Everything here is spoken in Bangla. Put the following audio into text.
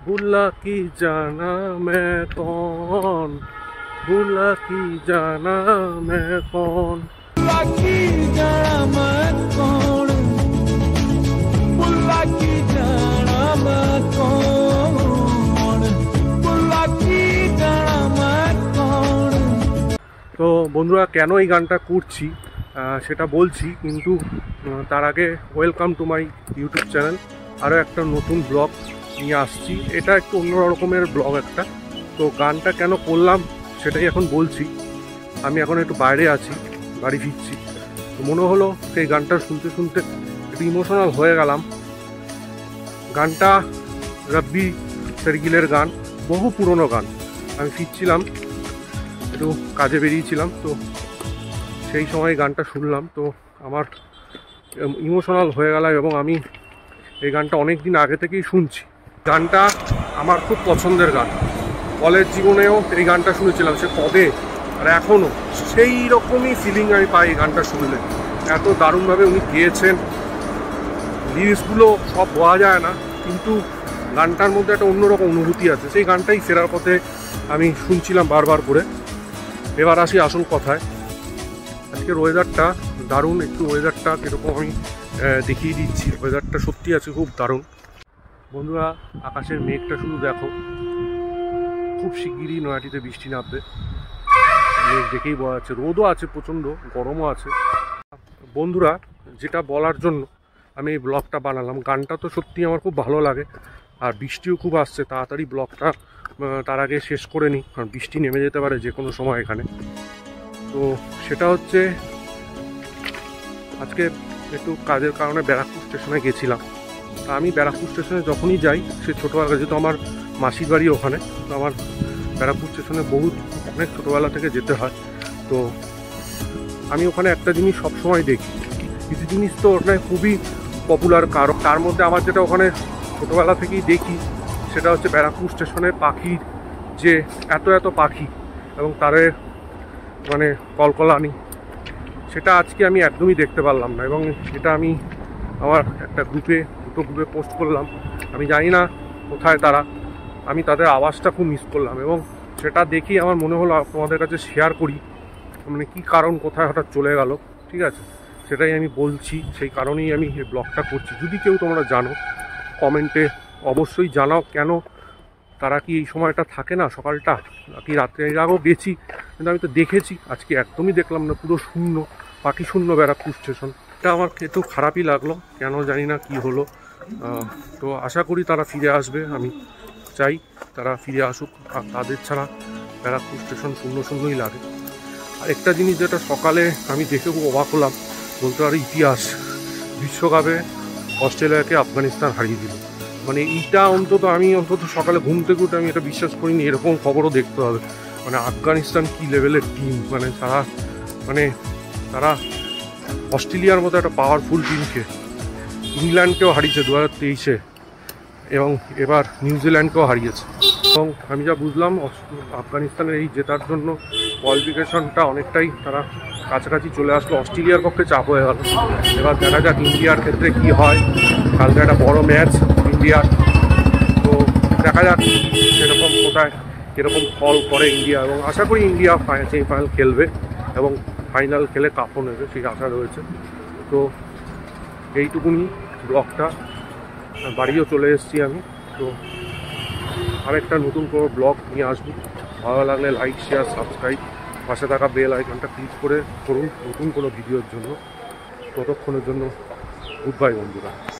भूला की जाना मैं कौन, भूला की जाना मैं कौन, भूला की जाना मैं कौन, भूला की जाना मैं कौन, भूला की जाना मैं कौन। तो বন্ধুরা কেন এই গানটা করছি সেটা বলছি, কিন্তু তার আগে welcome to my YouTube channel. আরও একটা নতুন ব্লগ নিয়ে আসছি। এটা একটু অন্য রকমের ব্লগ একটা। তো গানটা কেন করলাম সেটাই এখন বলছি। আমি এখন একটু বাইরে আছি, বাড়ি ফিরছি। তো মনে হলো সেই গানটা শুনতে শুনতে একটু ইমোশনাল হয়ে গেলাম। গানটা রব্বি সার্গিলের গান, বহু পুরনো গান। আমি ফিরছিলাম, একটু কাজে বেরিয়েছিলাম, তো সেই সময় গানটা শুনলাম, তো আমার ইমোশনাল হয়ে গেলাম। এবং আমি এই গানটা অনেক দিন আগে থেকেই শুনছি। গানটা আমার খুব পছন্দের গান। কলেজ জীবনেও এই গানটা শুনেছিলাম, সে কবে, আর এখনও সেই রকমই ফিলিং আমি পাই এই গানটা শুনলে। এত দারুণভাবে উনি গেয়েছেন, লিরিক্সগুলো সব বোঝা যায় না, কিন্তু গানটার মধ্যে একটা অন্যরকম অনুভূতি আছে। সেই গানটাই ফেরার পথে আমি শুনছিলাম বারবার করে। এবার আসি আসল কথায়। আজকের ওয়েদারটা দারুণ, একটু ওয়েদারটা কীরকম আমি দেখিয়ে দিচ্ছি। ওয়েদারটা সত্যি আছে খুব দারুণ। বন্ধুরা, আকাশের মেঘটা শুধু দেখো, খুব শিগগিরই নয়াটিতে বৃষ্টি নামবে, মেঘ দেখেই বোঝা যাচ্ছে। রোদও আছে প্রচণ্ড, গরমও আছে। বন্ধুরা, যেটা বলার জন্য আমি এই ব্লগটা বানালাম, গানটা তো সত্যি আমার খুব ভালো লাগে, আর বৃষ্টিও খুব আসছে। তাড়াতাড়ি ব্লগটা তার আগে শেষ করে নিই, কারণ বৃষ্টি নেমে যেতে পারে যে কোনো সময় এখানে। তো সেটা হচ্ছে, আজকে একটু কাজের কারণে ব্যারাকপুর স্টেশনে গেছিলাম। তা আমি ব্যারাকপুর স্টেশনে যখনই যাই, সে ছোটোবেলা, যেহেতু আমার মাসির বাড়ি ওখানে, তো আমার ব্যারাকপুর স্টেশনে অনেক ছোটোবেলা থেকে যেতে হয়। তো আমি ওখানে একটা জিনিস সবসময় দেখি, কিছু জিনিস তো ওখানে খুবই পপুলার। তার মধ্যে আমার যেটা ওখানে ছোটোবেলা থেকেই দেখি, সেটা হচ্ছে ব্যারাকপুর স্টেশনে পাখির যে এত পাখি এবং তাদের মানে কলকলানি, সেটা আজকে আমি একদমই দেখতে পারলাম না। এবং এটা আমি আমার একটা দুটো গ্রুপে পোস্ট করলাম। আমি জানি না কোথায় তারা, আমি তাদের আওয়াজটা খুব মিস করলাম। এবং সেটা দেখি আমার মনে হলো তোমাদের কাছে শেয়ার করি, মানে কী কারণ, কোথায় হঠাৎ চলে গেল। ঠিক আছে, সেটাই আমি বলছি, সেই কারণেই আমি এই ব্লগটা করছি। যদি কেউ তোমরা জানো, কমেন্টে অবশ্যই জানাও, কেন তারা কি এই সময়টা থাকে না, সকালটা কি রাত্রে। এর আগেও গেছি, কিন্তু আমি তো দেখেছি, আজকে একদমই দেখলাম না, পুরো শূন্য, পাখি শূন্য ব্যারাকপুর স্টেশন। এটা আমার একটু খারাপই লাগলো, কেন জানি না কি হলো। তো আশা করি তারা ফিরে আসবে, আমি চাই তারা ফিরে আসুক। আর তাদের ছাড়া ব্যারাকপুর স্টেশন শূন্যই লাগে। আর একটা জিনিস যেটা সকালে আমি দেখে খুব অবাক হলাম, বলতে পারি ইতিহাস, বিশ্বকাপে অস্ট্রেলিয়াকে আফগানিস্তান হারিয়ে দিল। মানে এইটা আমি অন্তত সকালে ঘুম থেকে উঠে আমি এটা বিশ্বাস করিনি, এরকম খবরও দেখতে হবে। মানে আফগানিস্তান কী লেভেলের টিম, মানে তারা অস্ট্রেলিয়ার মতো একটা পাওয়ারফুল টিমকে, ইংল্যান্ডকেও হারিয়েছে 2023-এ, এবং এবার নিউজিল্যান্ডকেও হারিয়েছে। এবং আমি যা বুঝলাম, আফগানিস্তানের এই জেতার জন্য কোয়ালিফিকেশনটা অনেকটাই তারা কাছাকাছি চলে আসলো। অস্ট্রেলিয়ার পক্ষে চাপ হয়ে গেল। এবার দেখা যাক ইন্ডিয়ার ক্ষেত্রে কি হয়। কালকে একটা বড় ম্যাচ ইন্ডিয়ার, তো দেখা যাক সেরকম কোথায় কীরকম ফল করে ইন্ডিয়া। এবং আশা করি ইন্ডিয়া সেমিফাইনাল খেলবে এবং ফাইনাল খেলে কাপও নেবে, সেই আশা রয়েছে। তো এইটুকুনি ব্লগটা, বাড়িও চলে এসেছি আমি। তো আরেকটা নতুন কোনো ব্লগ নিয়ে আসবো। ভালো লাগলে লাইক, শেয়ার, সাবস্ক্রাইব, পাশে থাকা বেল আইকনটা ক্লিক করে করুন নতুন কোনো ভিডিওর জন্য। ততক্ষণের জন্য গুড বাই বন্ধুরা।